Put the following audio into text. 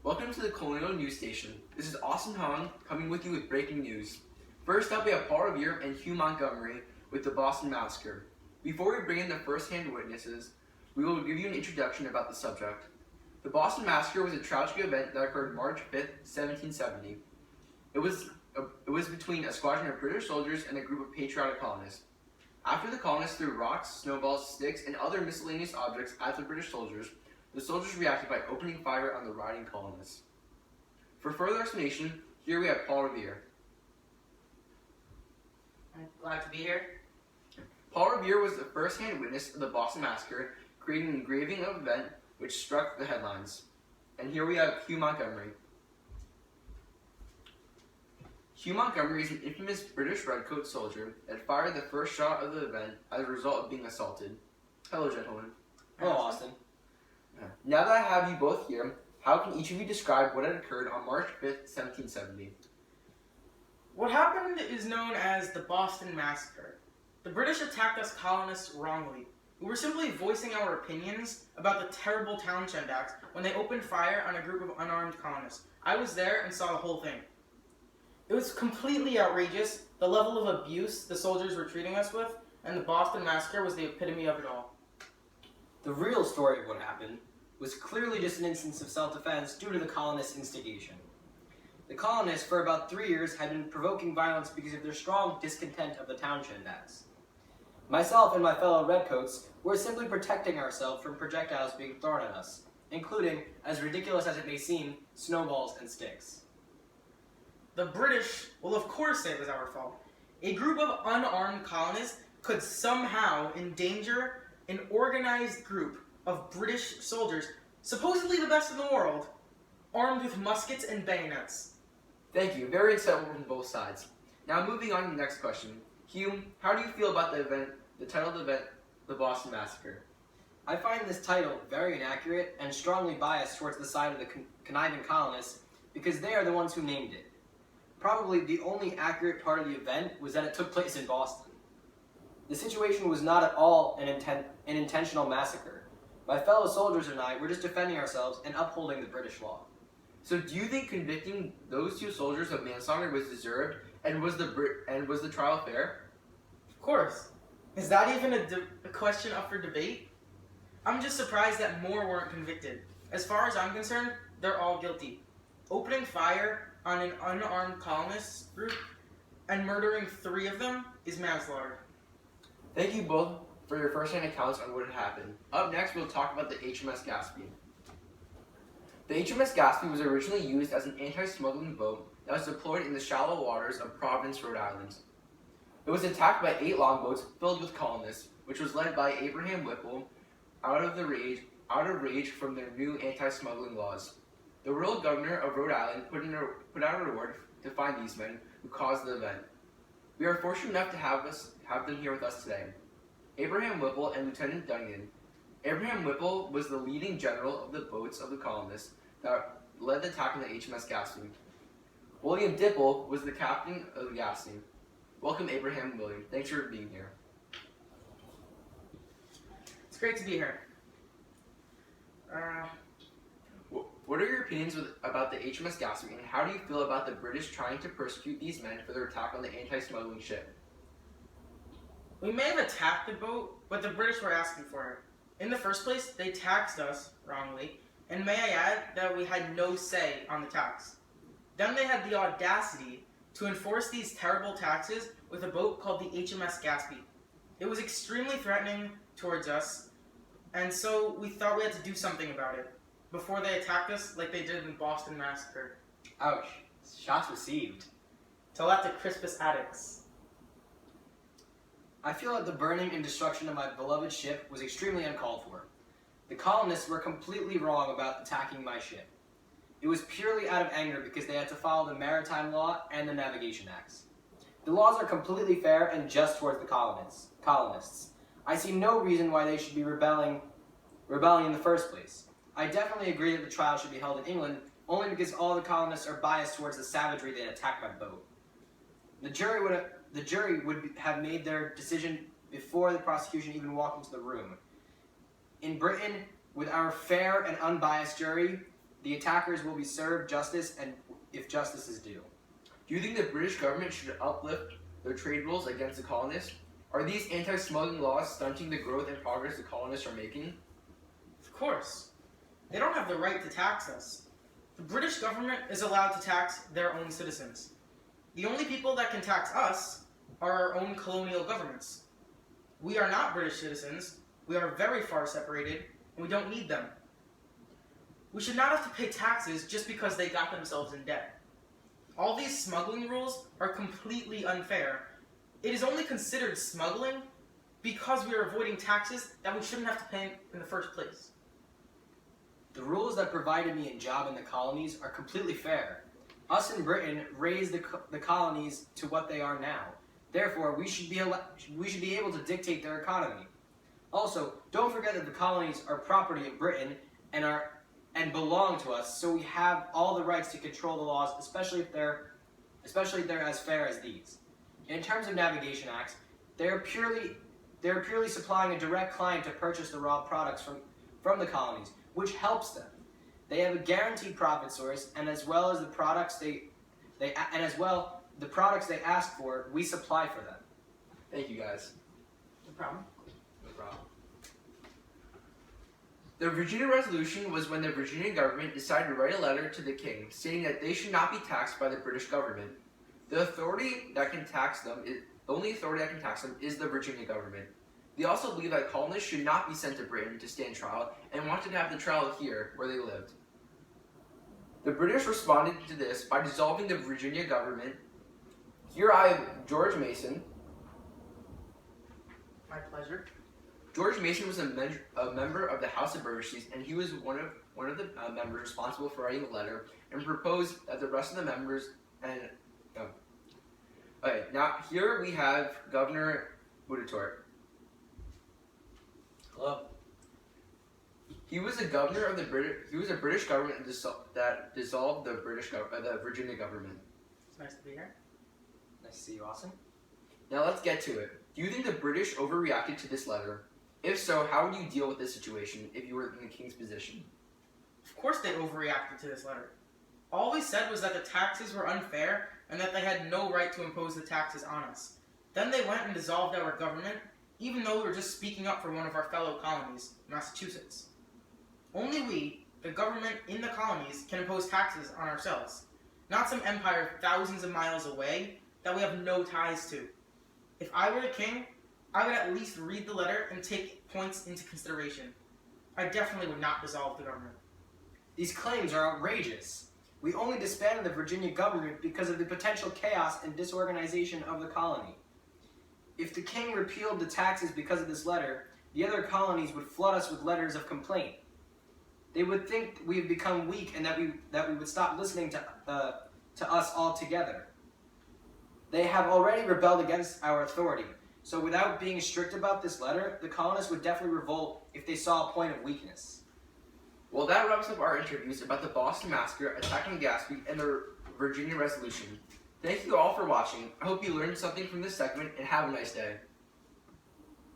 Welcome to the Colonial News Station. This is Austin Hong coming with you with breaking news. First up, we have Paul Revere and Hugh Montgomery with the Boston Massacre. Before we bring in the first-hand witnesses, we will give you an introduction about the subject. The Boston Massacre was a tragic event that occurred March 5, 1770. It was between a squadron of British soldiers and a group of patriotic colonists. After the colonists threw rocks, snowballs, sticks, and other miscellaneous objects at the British soldiers, the soldiers reacted by opening fire on the rioting colonists. For further explanation, here we have Paul Revere. I'm glad to be here. Paul Revere was the first-hand witness of the Boston Massacre, creating an engraving of the event which struck the headlines. And here we have Hugh Montgomery. Hugh Montgomery is an infamous British redcoat soldier that fired the first shot of the event as a result of being assaulted. Hello, gentlemen. Hello, Austin. Now that I have you both here, how can each of you describe what had occurred on March 5th, 1770? What happened is known as the Boston Massacre. The British attacked us colonists wrongly. We were simply voicing our opinions about the terrible Townshend Acts when they opened fire on a group of unarmed colonists. I was there and saw the whole thing. It was completely outrageous, the level of abuse the soldiers were treating us with, and the Boston Massacre was the epitome of it all. The real story of what happened was clearly just an instance of self-defense due to the colonists' instigation. The colonists, for about 3 years, had been provoking violence because of their strong discontent of the Townshend Acts. Myself and my fellow redcoats were simply protecting ourselves from projectiles being thrown at us, including, as ridiculous as it may seem, snowballs and sticks. The British will of course say it was our fault. A group of unarmed colonists could somehow endanger an organized group of British soldiers, supposedly the best in the world, armed with muskets and bayonets. Thank you. Very insightful from both sides. Now moving on to the next question. Hugh, how do you feel about the event, the title of the event, the Boston Massacre? I find this title very inaccurate and strongly biased towards the side of the conniving colonists because they are the ones who named it. Probably the only accurate part of the event was that it took place in Boston. The situation was not at all an intentional massacre. My fellow soldiers and I were just defending ourselves and upholding the British law. So do you think convicting those two soldiers of manslaughter was deserved, and was the trial fair? Of course. Is that even a question up for debate? I'm just surprised that more weren't convicted. As far as I'm concerned, they're all guilty. Opening fire on an unarmed colonist group and murdering 3 of them is manslaughter. Thank you both for your first-hand accounts on what had happened. Up next, we'll talk about the HMS Gaspee. The HMS Gaspee was originally used as an anti-smuggling boat that was deployed in the shallow waters of Providence, Rhode Island. It was attacked by 8 longboats filled with colonists, which was led by Abraham Whipple out of rage from their new anti-smuggling laws. The royal governor of Rhode Island put out a reward to find these men who caused the event. We are fortunate enough to have them here with us today. Abraham Whipple and Lieutenant Dungan. Abraham Whipple was the leading general of the boats of the colonists that led the attack on the HMS Gaspee. William Dipple was the captain of the Gaspee. Welcome, Abraham and William. Thanks for being here. It's great to be here. What are your opinions about the HMS Gaspee, and how do you feel about the British trying to persecute these men for their attack on the anti-smuggling ship? We may have attacked the boat, but the British were asking for it. In the first place, they taxed us wrongly, and may I add that we had no say on the tax. Then they had the audacity to enforce these terrible taxes with a boat called the HMS Gaspee. It was extremely threatening towards us, and so we thought we had to do something about it before they attacked us like they did in the Boston Massacre. Ouch. Shots received. Tell that to Crispus Attucks. I feel that the burning and destruction of my beloved ship was extremely uncalled for. The colonists were completely wrong about attacking my ship. It was purely out of anger because they had to follow the maritime law and the navigation acts. The laws are completely fair and just towards the colonists. I see no reason why they should be rebelling in the first place. I definitely agree that the trial should be held in England only because all the colonists are biased towards the savagery they attacked my boat. The jury would have made their decision before the prosecution even walked into the room. In Britain, with our fair and unbiased jury, The attackers will be served justice and if justice is due. Do you think the British government should uplift their trade rules against the colonists? Are these anti-smuggling laws stunting the growth and progress the colonists are making? Of course. They don't have the right to tax us. The British government is allowed to tax their own citizens. The only people that can tax us are our own colonial governments. We are not British citizens. We are very far separated, and we don't need them. We should not have to pay taxes just because they got themselves in debt. All these smuggling rules are completely unfair. It is only considered smuggling because we are avoiding taxes that we shouldn't have to pay in the first place. The rules that provided me a job in the colonies are completely fair. Us in Britain raised the colonies to what they are now. Therefore, we should be able to dictate their economy. Also, don't forget that the colonies are property of Britain and belong to us, so we have all the rights to control the laws, especially if they're as fair as these. In terms of navigation acts, they're purely supplying a direct client to purchase the raw products from the colonies, which helps them. They have a guaranteed profit source, and as well as the products they ask for, we supply for them. Thank you, guys. No problem. No problem. The Virginia Resolution was when the Virginia government decided to write a letter to the king stating that they should not be taxed by the British government. The only authority that can tax them is the Virginia government. They also believe that colonists should not be sent to Britain to stand trial and wanted to have the trial here, where they lived. The British responded to this by dissolving the Virginia government. Here I have George Mason. My pleasure. George Mason was a member of the House of Burgesses, and he was one of the members responsible for writing the letter and proposed that the rest of the members and. Okay, now here we have Governor Woodetort. Hello. He was a governor of the He was a British government that dissolved the the Virginia government. It's nice to be here. Nice to see you, Austin. Now let's get to it. Do you think the British overreacted to this letter? If so, how would you deal with this situation if you were in the king's position? Of course they overreacted to this letter. All we said was that the taxes were unfair and that they had no right to impose the taxes on us. Then they went and dissolved our government, even though we were just speaking up for one of our fellow colonies, Massachusetts. Only we, the government in the colonies, can impose taxes on ourselves, not some empire thousands of miles away that we have no ties to. If I were the king, I would at least read the letter and take points into consideration. I definitely would not dissolve the government. These claims are outrageous. We only disbanded the Virginia government because of the potential chaos and disorganization of the colony. If the king repealed the taxes because of this letter, the other colonies would flood us with letters of complaint. They would think we have become weak and that we would stop listening to us altogether. They have already rebelled against our authority, so without being strict about this letter, the colonists would definitely revolt if they saw a point of weakness. Well, that wraps up our interviews about the Boston Massacre, attack on Gaspee, and the Virginia Resolution. Thank you all for watching. I hope you learned something from this segment, and have a nice day.